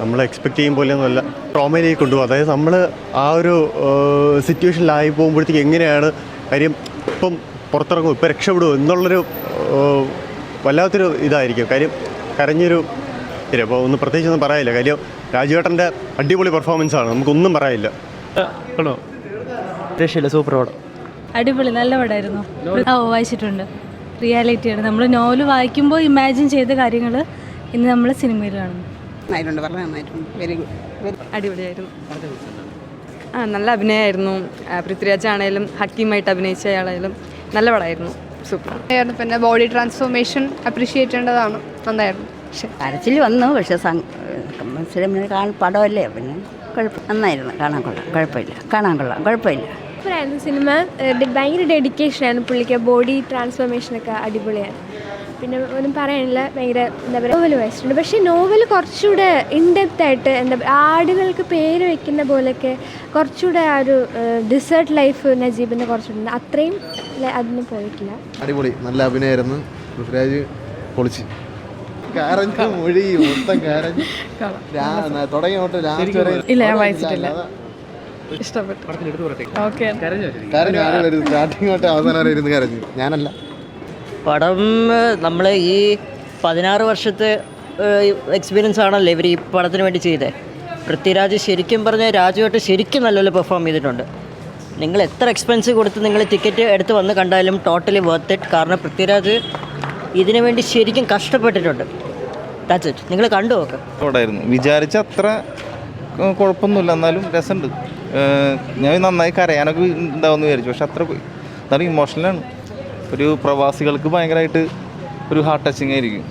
നമ്മൾ എക്സ്പെക്റ്റ് ചെയ്യും പോലെയൊന്നുമല്ല, ട്രോമയിലേക്ക് കൊണ്ടുപോകും. അതായത് നമ്മൾ ആ ഒരു സിറ്റുവേഷനിലായി പോകുമ്പോഴത്തേക്ക് എങ്ങനെയാണ് കാര്യം, ഇപ്പം പുറത്തിറങ്ങും, ഇപ്പം രക്ഷപ്പെടുമോ എന്നുള്ളൊരു വല്ലാത്തൊരു ഇതായിരിക്കും. കാര്യം കരഞ്ഞൊരു ശരി. അപ്പോൾ ഒന്നും പ്രത്യേകിച്ചൊന്നും പറയാനില്ല. കാര്യം രാജുവേട്ടൻ്റെ അടിപൊളി പെർഫോമൻസാണ്, നമുക്കൊന്നും പറയാനില്ല. രക്ഷയില്ല, സൂപ്പർ പടം, അടിപൊളി, നല്ല പടമായിരുന്നു. വായിച്ചിട്ടുണ്ട്. റിയാലിറ്റിയാണ്. നമ്മൾ നോവൽ വായിക്കുമ്പോൾ ഇമാജിൻ ചെയ്ത കാര്യങ്ങൾ ഇന്ന് നമ്മൾ സിനിമയിൽ കാണുന്നു. വളരെ നന്നായിട്ടുണ്ട്. വെരി ഗുഡ്, അടിപൊളിയായിരുന്നു. നല്ല അഭിനയമായിരുന്നു. പൃഥ്വിരാജ് ആണെങ്കിലും ഹക്കീമായിട്ട് അഭിനയിച്ച അയാളായാലും നല്ല പടമായിരുന്നു. സൂപ്പർ. പിന്നെ ബോഡി ട്രാൻസ്ഫോർമേഷൻ അപ്രീഷിയേറ്റ് ചെയ്യേണ്ടതാണ്. നന്നായിരുന്നു. കരച്ചിൽ വന്നു, പക്ഷേ സിനിമ പടമല്ലേ, പിന്നെ നന്നായിരുന്നു. കാണാൻ കൊള്ളാം, കുഴപ്പമില്ല. കാണാൻ കൊള്ളാം, കുഴപ്പമില്ല. സിനിമ ഭയങ്കര ഡെഡിക്കേഷനാണ് പുള്ളിക്ക്. ബോഡി ട്രാൻസ്ഫോർമേഷനൊക്കെ അടിപൊളിയാണ്. പിന്നെ ഒന്നും പറയാനില്ല. ഭയങ്കര എന്താ പറയുക, നോവൽ വായിച്ചിട്ടുണ്ട്. പക്ഷേ നോവൽ കുറച്ചുകൂടെ ഇൻഡെപ്തായിട്ട്, എന്താ ആടുകൾക്ക് പേര് വെക്കുന്ന പോലെയൊക്കെ കുറച്ചുകൂടെ ആ ഒരു ഡിസേർട്ട് ലൈഫ് നജീബിൻ്റെ കുറച്ചുകൂടെ അത്രയും അതിന് പോയിട്ടില്ല. അടിപൊളി, നല്ല അഭിനയമായിരുന്നു. പൃഥ്വിരാജ് പൊളിച്ച് മൊഴി മൊത്തം തുടങ്ങി ഇല്ല, ഞാൻ വായിച്ചിട്ടില്ല. ഇഷ്ടപ്പെട്ടു. സ്റ്റാർട്ടിങ് തൊട്ട് അവസാനം വരെ ഇരുന്ന് കരഞ്ഞു. ഞാനല്ല, പടം നമ്മൾ ഈ 16 വർഷത്തെ എക്സ്പീരിയൻസ് ആണല്ലോ ഇവർ ഈ പടത്തിന് വേണ്ടി ചെയ്തത്. പൃഥ്വിരാജ് ശരിക്കും പറഞ്ഞാൽ രാജുവായിട്ട് ശരിക്കും നല്ലപോലെ പെർഫോം ചെയ്തിട്ടുണ്ട്. നിങ്ങൾ എത്ര എക്സ്പെൻസ് കൊടുത്ത് നിങ്ങൾ ടിക്കറ്റ് എടുത്ത് വന്ന് കണ്ടാലും ടോട്ടലി വർത്ത് ഇറ്റ്. കാരണം പൃഥ്വിരാജ് ഇതിനു വേണ്ടി ശരിക്കും കഷ്ടപ്പെട്ടിട്ടുണ്ട്. That's it. നിങ്ങൾ കണ്ടു നോക്ക്. പടമായിരുന്നു. വിചാരിച്ച അത്ര കുഴപ്പമൊന്നുമില്ല, എന്നാലും രസമുണ്ട്. ഞാൻ നന്നായി കരയാനൊക്കെ ഉണ്ടാവുമെന്ന് വിചാരിച്ചു, പക്ഷെ അത്ര എന്നാലും ഇമോഷണലാണ്. ഒരു പ്രവാസികൾക്ക് ഭയങ്കരമായിട്ട് ഒരു ഹാർട്ട് ടച്ചിങ് ആയിരിക്കും.